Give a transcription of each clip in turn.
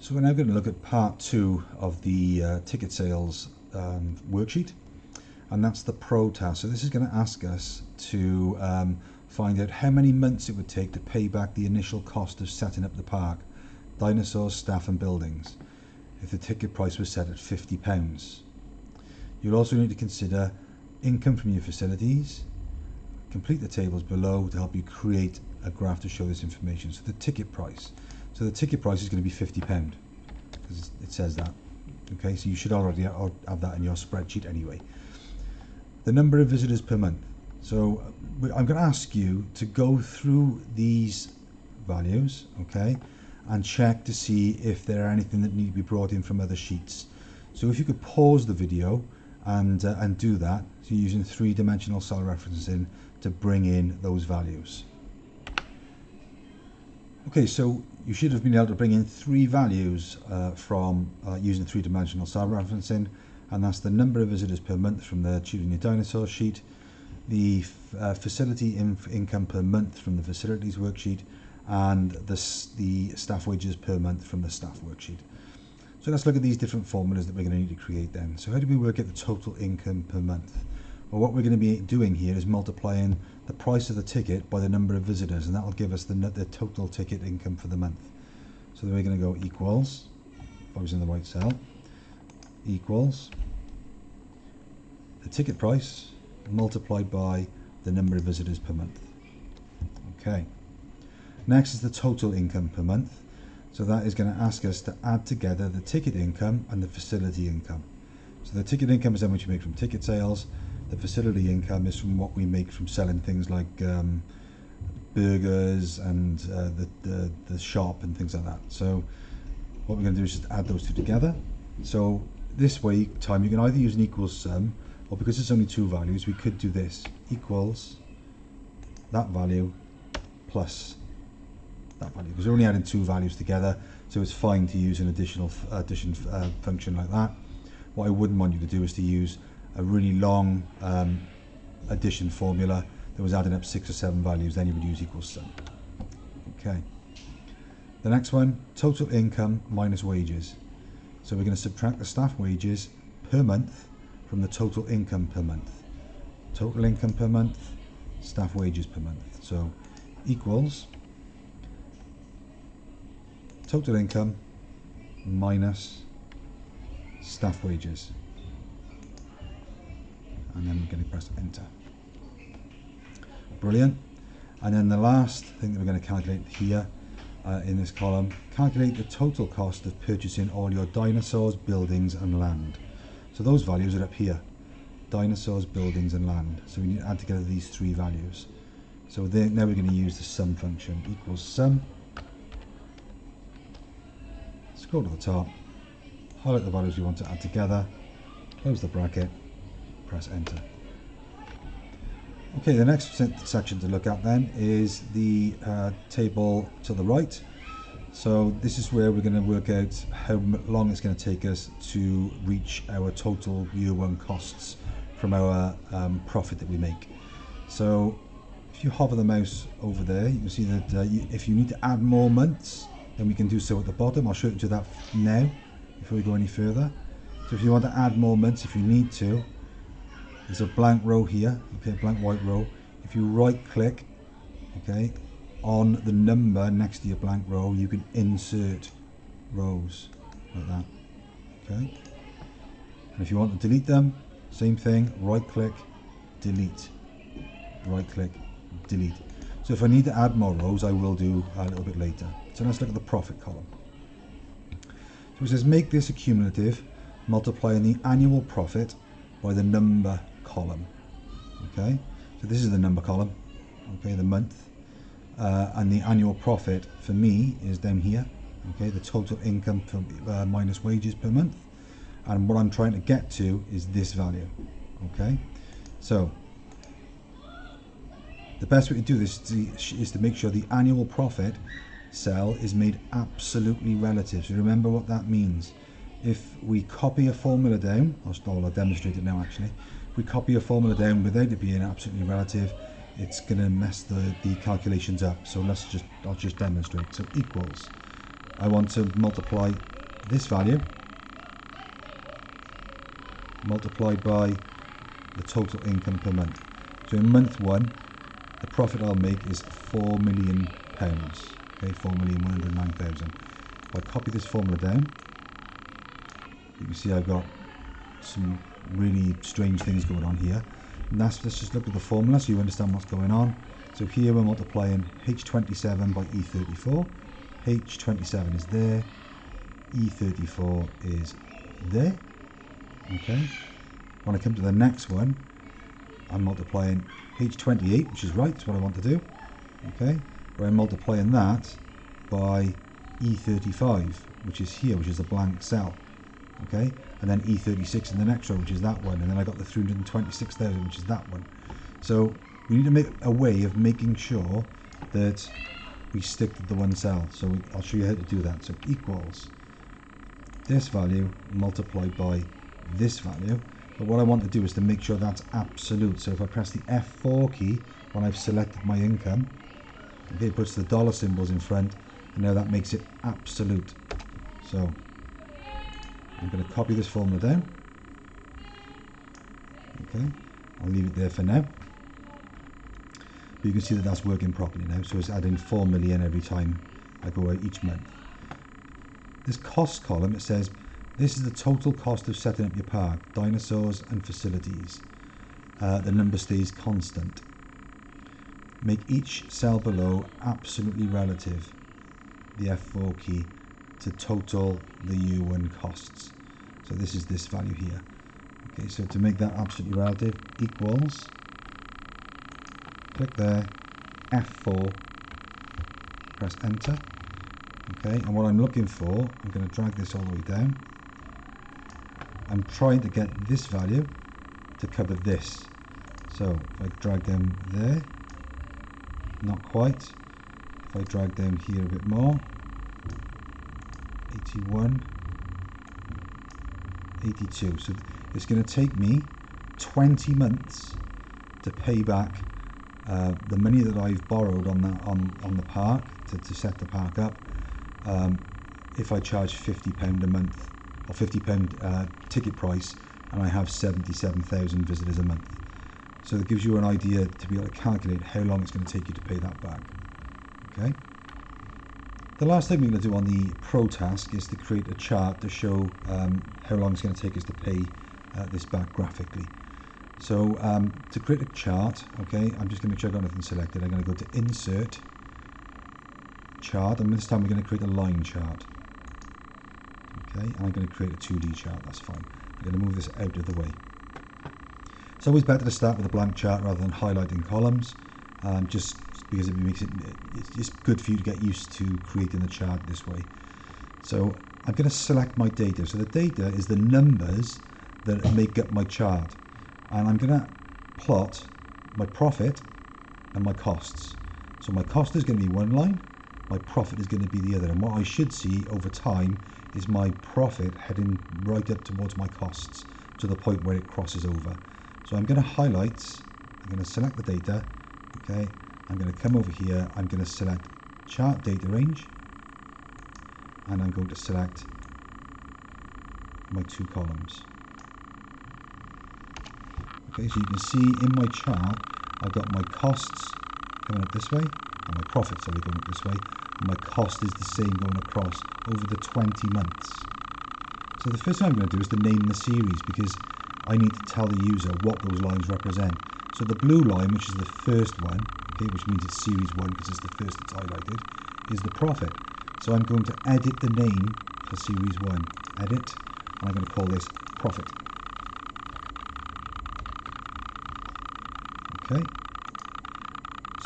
So we're now going to look at part 2 of the ticket sales worksheet, and that's the Pro task. So this is going to ask us to find out how many months it would take to pay back the initial cost of setting up the park, dinosaurs, staff and buildings, if the ticket price was set at £50. You'll also need to consider income from your facilities. Complete the tables below to help you create a graph to show this information. So the ticket price. So the ticket price is going to be £50 because it says that. Okay, so you should already have that in your spreadsheet anyway. The number of visitors per month. So I'm going to ask you to go through these values, okay, and check to see if there are anything that need to be brought in from other sheets. So if you could pause the video and do that, so you're using three-dimensional cell referencing to bring in those values. Okay, so you should have been able to bring in three values from using three-dimensional cell referencing, and that's the number of visitors per month from the Choosing Your Dinosaur sheet, the facility income per month from the facilities worksheet, and the staff wages per month from the staff worksheet. So let's look at these different formulas that we're going to need to create then. So how do we work out the total income per month? Well, what we're going to be doing here is multiplying the price of the ticket by the number of visitors, and that will give us the total ticket income for the month. So then we're going to go equals, if I was in the right cell, equals the ticket price multiplied by the number of visitors per month. Okay. Next is the total income per month. So that is going to ask us to add together the ticket income and the facility income. So the ticket income is how much you make from ticket sales. The facility income is from what we make from selling things like burgers and the shop and things like that. So what we're going to do is just add those two together. So this way, you can either use an equals sum, or because it's only two values, we could do this: equals that value plus that value, because we're only adding two values together, so it's fine to use an addition function like that. What I wouldn't want you to do is to use a really long addition formula that was adding up 6 or 7 values. Then you would use equals sum. Okay. The next one, total income minus wages. So we're going to subtract the staff wages per month from the total income per month. Total income per month, staff wages per month. So equals total income minus staff wages. And then we're going to press enter. Brilliant. And then the last thing that we're going to calculate here in this column, calculate the total cost of purchasing all your dinosaurs, buildings and land. So those values are up here: dinosaurs, buildings and land. So we need to add together these three values. So now we're going to use the sum function. Equals sum. Scroll to the top, highlight the values we want to add together, close the bracket, press enter. Okay, the next section to look at then is the table to the right. So this is where we're going to work out how long it's going to take us to reach our total year one costs from our profit that we make. So if you hover the mouse over there, you can see that if you need to add more months, then we can do so at the bottom. I'll show you that now before we go any further. So if you want to add more months, if you need to, there's a blank row here, okay, a blank white row. If you right click, okay, on the number next to your blank row, you can insert rows like that, okay. And if you want to delete them, same thing, right click, delete, right click, delete. So if I need to add more rows, I will do a little bit later. So let's look at the profit column. So it says make this accumulative, multiplying the annual profit by the number column. Okay, so this is the number column, okay, the month, and the annual profit for me is down here, okay, the total income for, minus wages per month, and what I'm trying to get to is this value. Okay, so the best way to do this is to make sure the annual profit cell is made absolutely relative. So remember what that means. If we copy a formula down, I'll demonstrate it now actually. If we copy a formula down without it being absolutely relative, it's going to mess the calculations up. So I'll just demonstrate. So equals, I want to multiply this value multiplied by the total income per month. So in month 1, the profit I'll make is £4 million. Okay, 4,109,000. If I copy this formula down, you can see I've got some really strange things going on here. And let's just look at the formula so you understand what's going on. So here we're multiplying H27 by E34. H27 is there, E34 is there. Okay. When I come to the next one, I'm multiplying H28, which is right, that's what I want to do. Okay. But I'm multiplying that by E35, which is here, which is a blank cell. Okay, and then E36 in the next row, which is that one, and then I got the 326,000, which is that one. So we need to make a way of making sure that we stick to the one cell. So I'll show you how to do that. So equals this value multiplied by this value. But what I want to do is to make sure that's absolute. So if I press the F4 key when I've selected my income, okay, it puts the dollar symbols in front, and now that makes it absolute. So I'm going to copy this formula down. Okay, I'll leave it there for now. But you can see that that's working properly now. So it's adding 4 million every time I go out each month. This cost column, it says this is the total cost of setting up your park, dinosaurs and facilities. The number stays constant. Make each cell below absolutely relative, the F4 key, to total the U1 costs. So this is this value here. Okay, so to make that absolutely relative, equals, click there, F4, press enter. Okay, and what I'm looking for, I'm going to drag this all the way down. I'm trying to get this value to cover this. So if I drag down there, not quite. If I drag down here a bit more, 81, 82. So it's going to take me 20 months to pay back the money that I've borrowed on the park to set the park up. If I charge £50 a month or £50 ticket price, and I have 77,000 visitors a month. So that gives you an idea to be able to calculate how long it's going to take you to pay that back. Okay. The last thing we're going to do on the Pro task is to create a chart to show how long it's going to take us to pay this back graphically. So to create a chart, okay, I'm just going to make sure I've got nothing selected. I'm going to go to Insert, Chart, and this time we're going to create a line chart. Okay, and I'm going to create a 2D chart, that's fine. I'm going to move this out of the way. It's always better to start with a blank chart rather than highlighting columns, just because it makes it's good for you to get used to creating the chart this way. So I'm going to select my data. So the data is the numbers that make up my chart, and I'm going to plot my profit and my costs. So my cost is going to be one line, my profit is going to be the other, and what I should see over time is my profit heading right up towards my costs to the point where it crosses over. So I'm going to highlight, I'm going to select the data, okay, I'm going to come over here, I'm going to select chart data range, and I'm going to select my two columns. Okay, so you can see in my chart I've got my costs coming up this way, and my profits are going up this way, and my cost is the same going across over the 20 months. So the first thing I'm going to do is to name the series, because I need to tell the user what those lines represent. So the blue line, which is the first one, okay, which means it's series 1 because it's the first that's highlighted, is the profit. So I'm going to edit the name for series 1, edit, and I'm going to call this profit. Okay,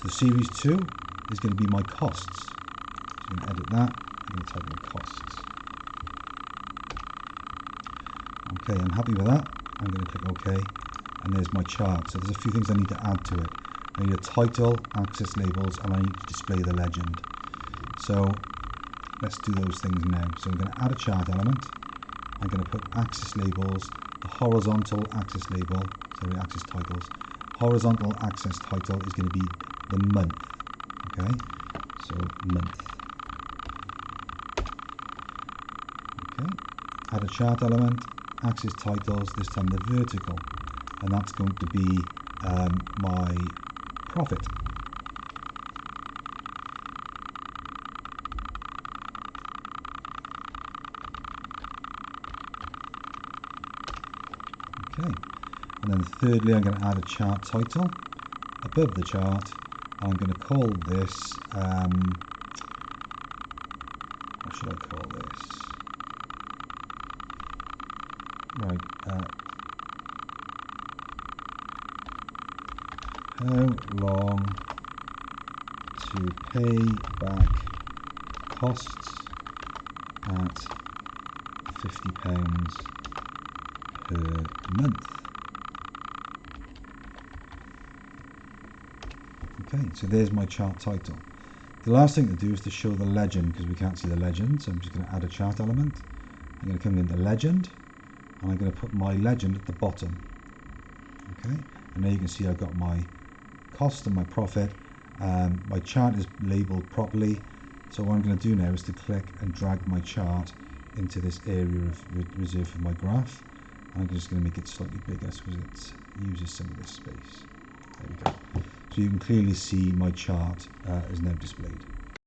so series 2 is going to be my costs. So I'm going to edit that, I'm going to type in costs. Okay, I'm happy with that. I'm going to click OK, and there's my chart. So there's a few things I need to add to it. I need a title, access labels, and I need to display the legend. So let's do those things now. So I'm going to add a chart element. I'm going to put access labels, the horizontal access label, sorry, access titles. Horizontal access title is going to be the month. Okay, so month. Okay, add a chart element, axis titles, this time the vertical, and that's going to be my profit. Okay, and then thirdly I'm going to add a chart title above the chart, and I'm going to call this, what should I call this? Right, how long to pay back costs at £50 per month. Okay, so there's my chart title. The last thing to do is to show the legend, because we can't see the legend, so I'm just going to add a chart element. I'm going to come into legend, and I'm going to put my legend at the bottom. Okay, and now you can see I've got my cost and my profit. My chart is labeled properly, so what I'm going to do now is to click and drag my chart into this area of reserved for my graph. I'm just going to make it slightly bigger so it uses some of this space. There we go. So you can clearly see my chart is now displayed.